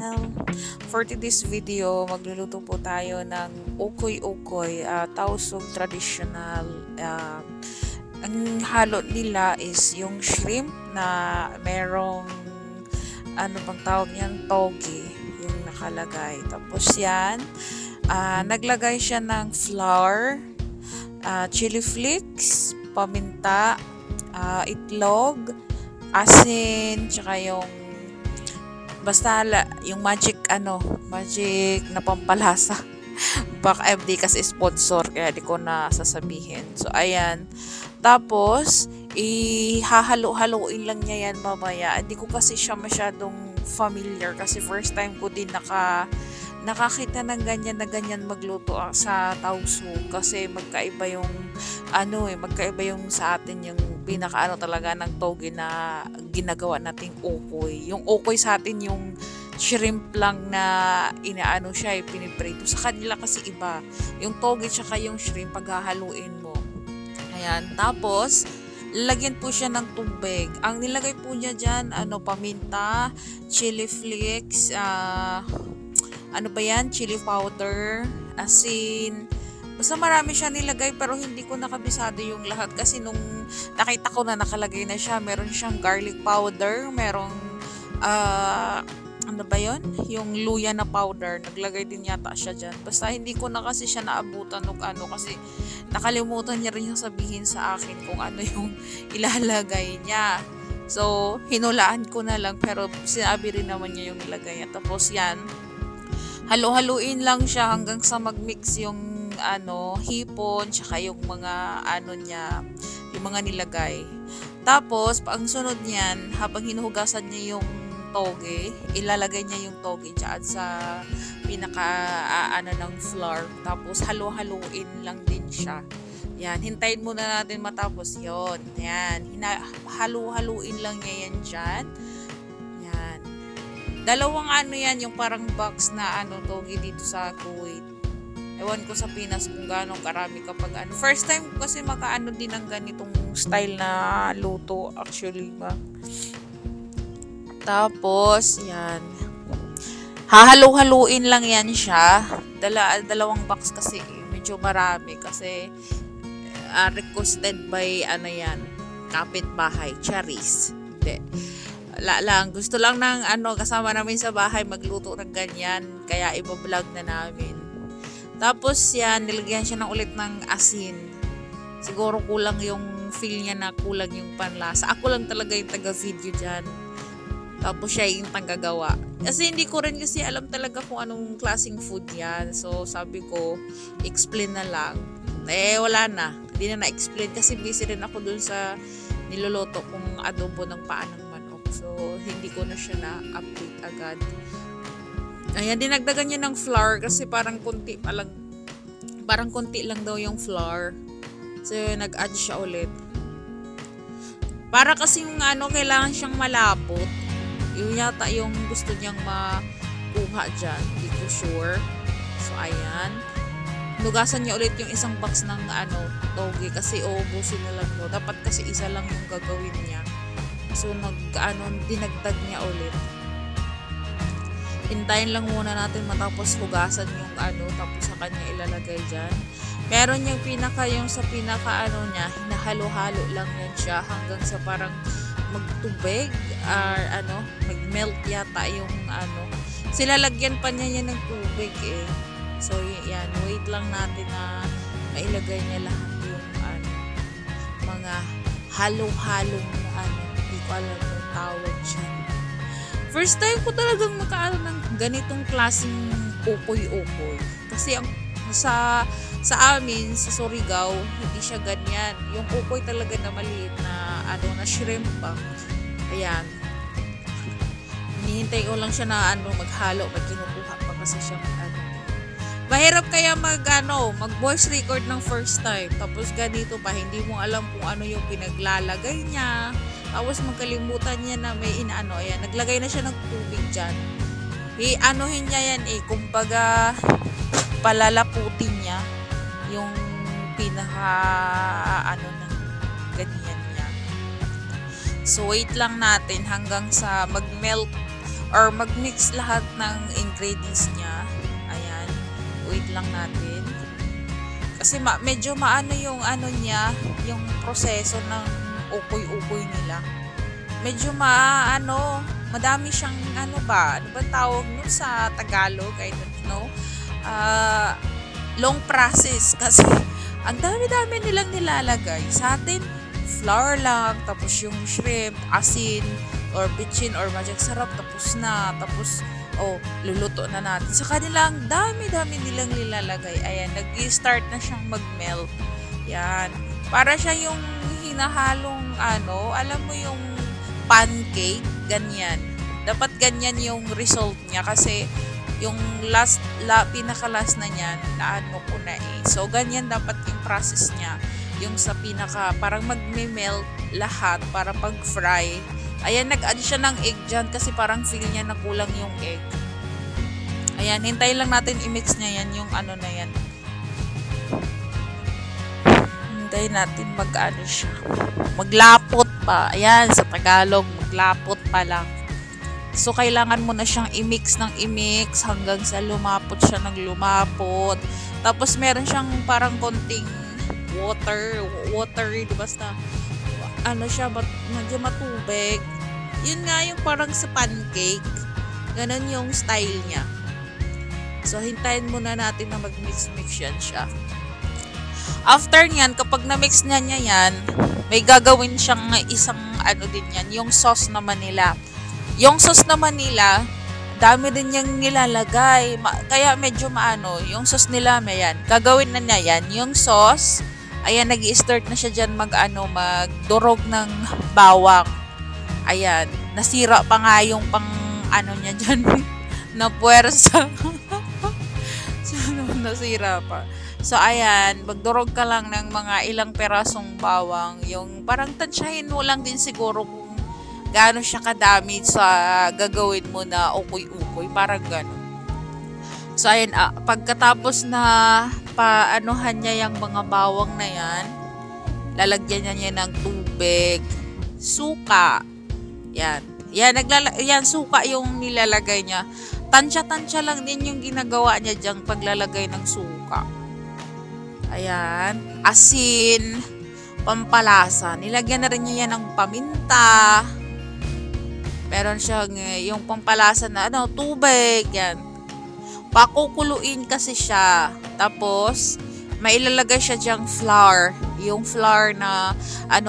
channel. For today's video, magluluto po tayo ng ukoy-ukoy, tausog traditional. Ang halo nila is yung shrimp na merong ano bang tawag yan, toge yung nakalagay. Tapos yan, naglagay siya ng flour, chili flakes, paminta, itlog, asin, tsaka yung basta yung magic na pampalasa. Baka FD kasi sponsor kaya di ko na sasabihin. So ayan. Tapos ihahalo-haloin lang niya yan mamaya. Hindi ko kasi siya masyadong familiar kasi first time ko din nakakita ng ganyan magluto sa tausug kasi magkaiba yung sa atin yung pinaka talaga ng toge na ginagawa nating ukoy. Yung ukoy sa atin yung shrimp lang na inaano siya, piniprito. Sa kanila kasi iba. Yung toge tsaka yung shrimp paghahaluin mo. Ayan. Tapos lalagyan po siya ng tubig. Ang nilagay po niya dyan, paminta, chili flakes, chili powder, asin. Basta marami siya nilagay pero hindi ko nakabisado yung lahat kasi nung nakita ko na nakalagay na siya, meron siyang garlic powder, merong yung luya na powder, naglagay din yata siya dyan. Basta hindi ko na kasi siya naabutan kasi nakalimutan niya rin yung sabihin sa akin kung ano yung ilalagay niya. So, hinulaan ko na lang pero sinabi rin naman niya yung nilagay niya. Tapos yan, halo-haluin lang siya hanggang sa mag-mix yung hipon, tsaka yung mga yung mga nilagay. Tapos, ang sunod niyan, habang hinuhugasan niya yung toge, ilalagay niya yung toge dyan sa pinaka ng flour. Tapos, halo-haluin lang din siya. Yan, hintayin muna natin matapos yon. Yan, halo-haluin lang niya yan dyan. Yan. Dalawang yan, yung parang box na toge dito sa Kuwait. Ewan ko sa Pinas kung gano'ng karami kapag First time ko kasi makaano din ng ganitong style na luto actually ba. Tapos, yan. Hahalo-haluin lang yan siya. Dalawang box kasi medyo marami kasi requested by kapitbahay, Charis. Hindi. Lang. Gusto lang ng kasama namin sa bahay magluto ng ganyan. Kaya iba-vlog na namin. Tapos yan, nilagyan siya ng ulit ng asin. Siguro kulang yung feel niya na kulang yung panlasa. Ako lang talaga yung taga-video dyan. Tapos siya yung tanggagawa. Kasi hindi ko rin kasi alam talaga kung anong klaseng food yan. So sabi ko, explain na lang. Wala na. Hindi na na-explain kasi busy rin ako dun sa niloloto kong adobo ng paa ng manok. So hindi ko na siya na-update agad. Ayan, dinagdagan niya ng flour kasi parang konti lang daw yung flour. So, nag-add siya ulit. Para kasi yung kailangan siyang malapot. Yung yata yung gusto niyang makuha dyan. Hindi ko sure. So, ayan. Nugasan niya ulit yung isang box ng toge kasi uubusin na lang mo. Dapat kasi isa lang yung gagawin niya. So, dinagdag niya ulit. Hintayin lang muna natin matapos hugasan yung tapos sa kanya ilalagay dyan. Meron yung sa pinaka niya, hinahalo-halo lang yan siya hanggang sa parang magtubig or mag-melt yata yung Silalagyan pa niya yan ng tubig eh. So yan, wait lang natin na mailagay niya lahat yung mga halo-halong hindi ko alam yung tawag siya. First time ko talagang makaano ng ganitong klaseng ukoy-ukoy. Kasi sa amin, sa Surigao, hindi siya ganyan. Yung ukoy talaga na maliit na na shrimp pa. Ayan. Hinihintay ko lang siya na maghalo, kinukuha pa kasi siya Mahirap kaya mag voice record ng first time. Tapos ganito pa, hindi mo alam kung ano yung pinaglalagay niya. Tapos magkalimutan niya na may ayan, naglagay na siya ng tubig dyan. Anuhin niya yan kumbaga palalaputin niya yung pinaka ng ganyan niya. So wait lang natin hanggang sa mag-melt or mag-mix lahat ng ingredients niya. Ayan. Wait lang natin. Kasi medyo maano yung ano niya, yung proseso ng ukoy-ukoy nila. Medyo madami siyang ano ba tawag nun sa Tagalog? I don't know. Long process kasi ang dami-dami nilang nilalagay. Sa atin, flour lang, tapos yung shrimp, asin, or bitchin, or magic sarap, tapos na. Tapos, luluto na natin. Sa kanila, ang dami-dami nilang nilalagay. Ayan, nag-start na siyang mag-melt. Yan. Para siya yung hinahalong, alam mo yung pancake, ganyan. Dapat ganyan yung result niya kasi yung pinaka-last na niyan, naano ko na eh. So, ganyan dapat yung process niya. Yung sa parang mag-melt lahat para pag-fry. Ayan, nag-add siya ng egg dyan kasi parang feel niya na kulang yung egg. Ayan, hintayin lang natin i-mix niya yan, yung ano na yan. Hintayin natin siya. Maglapot pa. Ayan, sa Tagalog, maglapot pa lang. So, kailangan mo na siyang i-mix ng i-mix hanggang sa lumapot siya ng lumapot. Tapos, meron siyang parang konting watery, basta, siya, medyo matubig. Yun nga yung parang sa pancake. Ganon yung style niya. So, hintayin muna natin na mag-mix-mix yan siya. After nyan, kapag na-mix niya yan, may gagawin siyang isang din yan, yung sauce naman nila. Yung sauce naman nila, dami din niyang nilalagay. Kaya medyo yung sauce nila, yan. Gagawin na niya yan. Yung sauce, ayan, nag-i-start na siya dyan magdurog ng bawang. Ayan, nasira pa nga yung niya dyan, na puwersa. Nasira pa. So, ayan, magdurog ka lang ng mga ilang perasong bawang. Yung parang tansyahin mo lang din siguro kung gaano siya kadami sa gagawin mo na ukoy-ukoy. Parang gano'n. So, ayan, pagkatapos na paanohan niya yung mga bawang na yan, lalagyan niya ng tubig, suka. Yan. Yan, suka yung nilalagay niya. Tansya-tansya lang din yung ginagawa niya diyang paglalagay ng suka. Ayan. Asin, pampalasa. Nilagyan na rin niya yan ng paminta. Meron siyang yung pampalasa na tubig. Yan. Pakukuluin kasi siya. Tapos, may ilalagay siya diyang flour. Yung flour na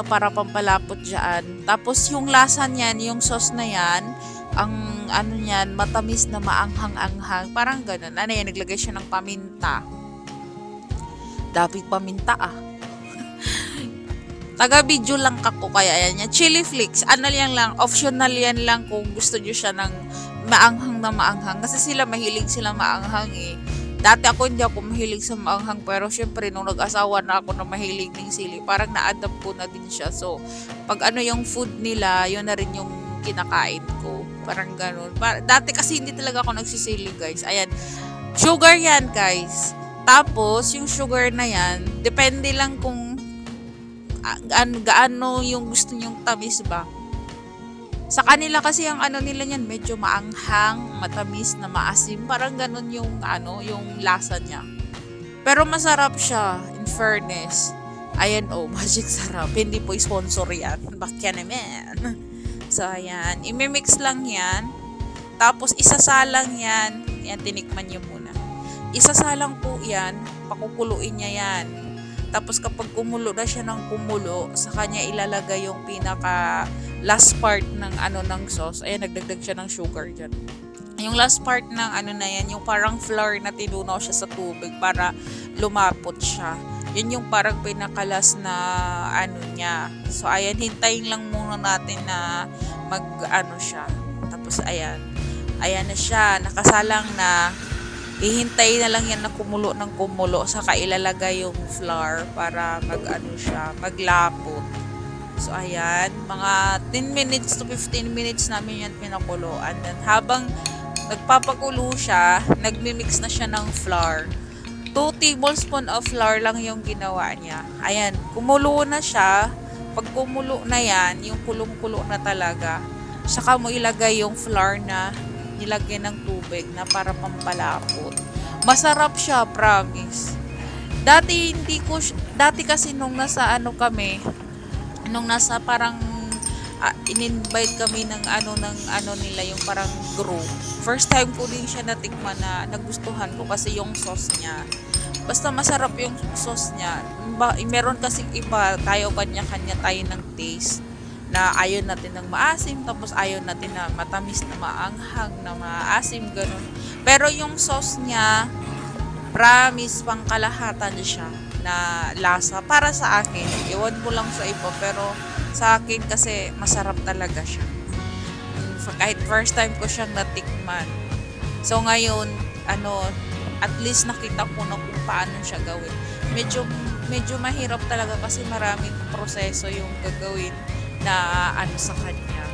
para pampalapot dyan. Tapos, yung lasa niyan, yung sauce na yan, ang niyan, matamis na maanghang-anghang. Parang ganun. Yan, naglagay siya ng paminta. Dapat paminta Taga-video lang kako kaya yan niya. Chili flakes, yan lang, optional yan lang kung gusto nyo siya ng maanghang na maanghang. Kasi mahilig sila maanghang eh. Dati hindi ako mahilig sa maanghang, pero syempre nung nag-asawa na ako na mahilig ng sili, parang na-adapt ko na din siya. So, pag yung food nila, yun na rin yung kinakain ko. Parang ganun. Dati kasi hindi talaga ako nagsisili, guys. Ayan. Sugar yan, guys. Tapos, yung sugar na yan, depende lang kung gaano yung gusto nyong tamis ba. Sa kanila kasi ang nila niyan, medyo maanghang, matamis na maasim. Parang ganun yung yung lasa niya. Pero masarap siya, in fairness. Ayan, magic sarap. Hindi po sponsor yan. Bakya naman. So, ayan. Imimix lang yan. Tapos, isasalang yan. Yan, tinikman nyo muna. Isasalang po yan. Pakukuluin niya yan. Tapos, kapag kumulo na siya ng kumulo, sa kanya ilalagay yung pinaka last part ng ng sauce. Ayan, nagdagdag siya ng sugar dyan. Yung last part ng na yan, yung parang flour na tinunaw siya sa tubig para lumapot siya. Yun yung parang pinakalas na niya. So, ayan, hintayin lang muna natin na siya. Tapos, ayan. Ayan na siya. Nakasalang na. Ihintay na lang yan na kumulo ng kumulo. Saka ilalagay yung flour para siya, maglapot. So, ayan. Mga 10 minutes to 15 minutes namin yan pinakulo. And then, habang nagpapakulo siya, nagmimix na siya ng flour. 2 tablespoon of flour lang yung ginawa niya. Ayan, kumulo na siya. Pag kumulo na yan, yung kulong-kulo na talaga, saka mo ilagay yung flour na nilagyan ng tubig na para pampalapot. Masarap siya, promise. Dati kasi nung nasa ano kami, nung nasa parang in-invite kami ng ano nila yung parang group. First time ko din siya natikman na nagustuhan ko kasi yung sauce niya. Basta masarap yung sauce niya. Meron kasing iba, tayo kanya-kanya tayo ng taste na ayaw natin ng maasim, tapos ayaw natin na matamis na maanghang na maasim, ganun. Pero yung sauce niya, promise, pangkalahatan siya na lasa para sa akin. Iwan ko lang sa iba, pero sa akin kasi masarap talaga siya. Kahit first time ko siyang natikman. So ngayon, at least nakita ko na kung paano siya gawin. Medyo mahirap talaga kasi maraming proseso yung gagawin na sa kanya.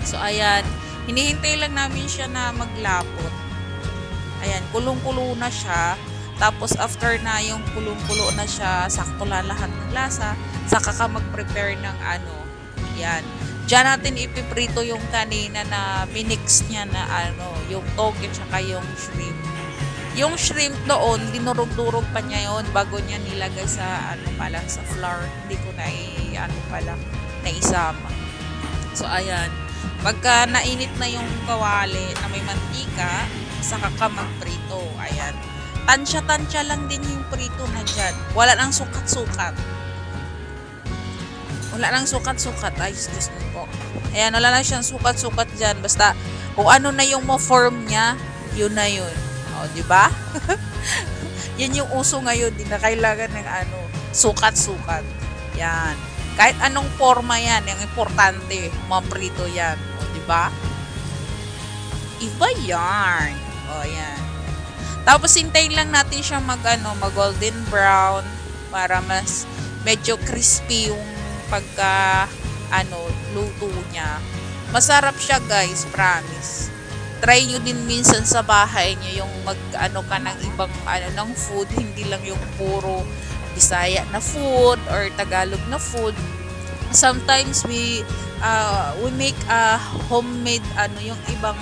So ayan, hinihintay lang namin siya na maglapot. Ayan, kulong-kulo na siya. Tapos after na yung kulong-kulo na siya, sakto lang lahat ng lasa, saka ka mag-prepare ng yan. Diyan natin ipiprito yung kanina na minix niya na yung toge tsaka yung shrimp. Yung shrimp doon, dinurog-durog pa niya yon bago niya nilagay sa sa flour. Hindi ko na naisama. So ayan, pagka nainit na yung kawali na may mantika, saka ka magprito. Ayan. Tansya-tansya lang din yung prito na dyan. Wala nang sukat-sukat. Wala nang sukat-sukat. Ay, excuse me po. Ayan, wala lang siyang sukat-sukat dyan. Basta, kung ano na yung mo-form niya, yun na yun. O, di ba? Yan yung uso ngayon. Di na kailangan ng sukat-sukat. Yan. Kahit anong forma yan, yung importante, maprito yan. O, di ba? Iba yarn. O, yan. Tapos hintayin lang natin siya mag golden brown para mas medyo crispy yung pagka luto niya. Masarap siya, guys, promise. Try nyo din minsan sa bahay niyo yung ka ng ibang ng food, hindi lang yung puro Bisaya na food or Tagalog na food. Sometimes we make homemade yung ibang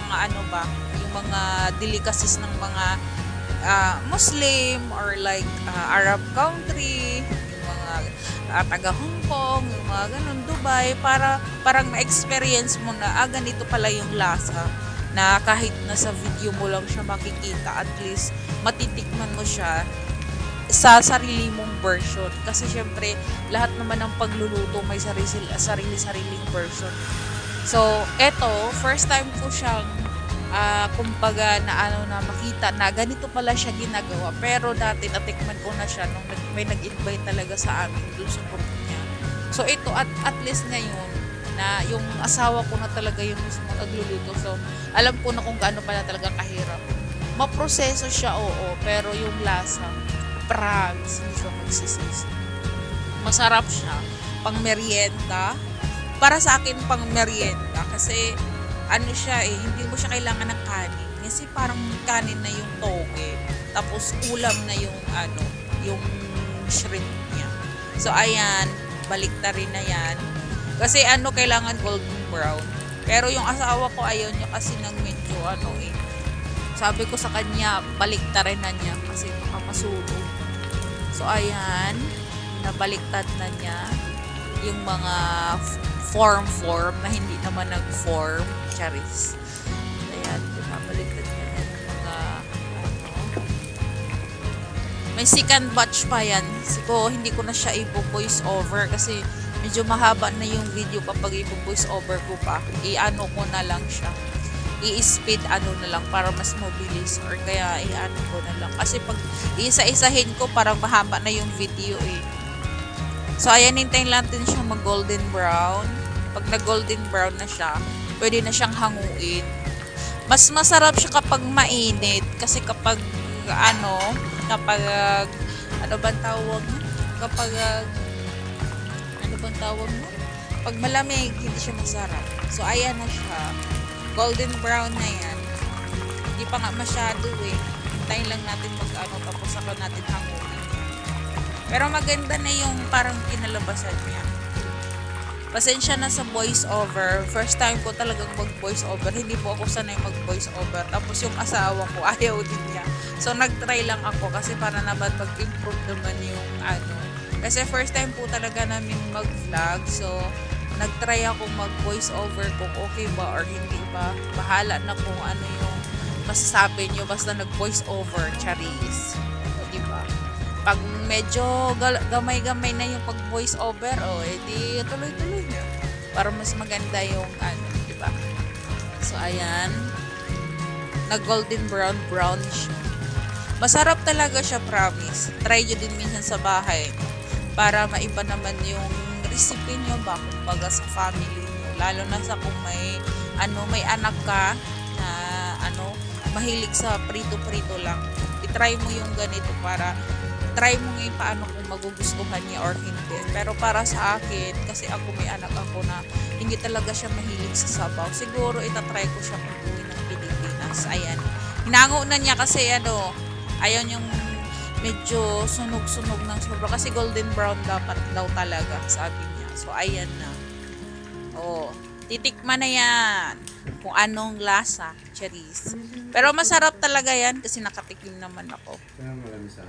yung mga delicacies ng mga Muslim or like Arab country, yung mga taga Hong Kong, yung mga ganun, Dubai, parang na-experience mo na ganito pala yung lasa na kahit nasa video mo lang siya makikita, at least matitikman mo siya sa sarili mong version. Kasi syempre, lahat naman ng pagluluto may sarili-sariling version. So, eto, first time ko siyang kumbaga na makita na ganito pala siya ginagawa. Pero dati natikman ko na siya nung may nag-invite talaga sa amin dun sa group niya. So ito at least ngayon na yung asawa ko na talaga yung mismo nagluluto. So alam ko na kung gaano pala talaga kahirap. Maproseso siya, oo, pero yung lasa, promise, hindi ka magsisisi. Masarap siya. Pang merienda. Para sa akin, pang merienda. Kasi siya hindi mo siya kailangan ng kanin. Kasi parang kanin na yung toge. Tapos ulam na yung yung shrimp niya. So ayan, baliktarin na yan. Kasi kailangan golden brown. Pero yung asawa ko ayaw niya kasi ng medyo sabi ko sa kanya, baliktarin na niya kasi baka masunog. So ayan, nabaliktad na niya yung mga form na hindi naman nag-form. Charis. Ayan, pinabaliktad na yan yung mga may second batch pa yan. Siguro hindi ko na siya i-voice over kasi medyo mahaba na yung video kapag i-voice over ko pa. Ko na lang siya. I-speed na lang para mas mabilis, or kaya ko na lang. Kasi pag isa-isahin ko parang mahaba na yung video So ayan, hintayin natin siya mag golden brown. Pag na golden brown na siya, pwede na siyang hanguin. Mas masarap siya kapag mainit kasi kapag pag malamig, hindi siya masarap. So ayan na siya. Golden brown na yan. Hindi pa nga masyado Hintayin lang natin tapos saka natin hanguin. Pero maganda na yung parang kinalabasan niya. Pasensya na sa voice over. First time ko talagang mag voice over. Hindi po ako sanay mag voice over. Tapos yung asawa ko ayaw din niya. So nagtry lang ako kasi para naman mag-improve naman yung ano. Kasi first time po talaga namin mag-vlog. So nagtry ako mag voice over kung okay ba or hindi ba. Bahala na kung ano yung masasabi nyo basta nag voice over, charis. O, diba? Pag medyo gamay-gamay na yung pag voice over, edi tuloy-tuloy na. Para mas maganda yung ano, diba? So, ayan. Nag golden brown siya. Masarap talaga siya, promise. Try nyo din minsan sa bahay. Para maiba naman yung recipe nyo ba, kumbaga sa family nyo. Lalo na sa kung may anak ka na mahilig sa prito-prito lang. I-try mo yung ganito para try mo ngayon paano kung magugustuhan niya or hindi. Pero para sa akin, kasi ako may anak ako na hindi talaga siya mahilig sa sabaw. Siguro itatry ko siya kung uwi ng Pilipinas. Ayan. Hinango na niya kasi ayaw yung medyo sunog-sunog ng sobra. Kasi golden brown dapat daw talaga, sabi niya. So, ayan na. Titikman na yan kung anong lasa, charis. Pero masarap talaga yan kasi nakatikim naman ako.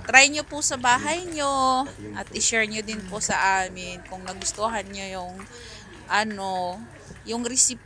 Try nyo po sa bahay nyo at i-share nyo din po sa amin kung nagustuhan nyo yung yung recipe.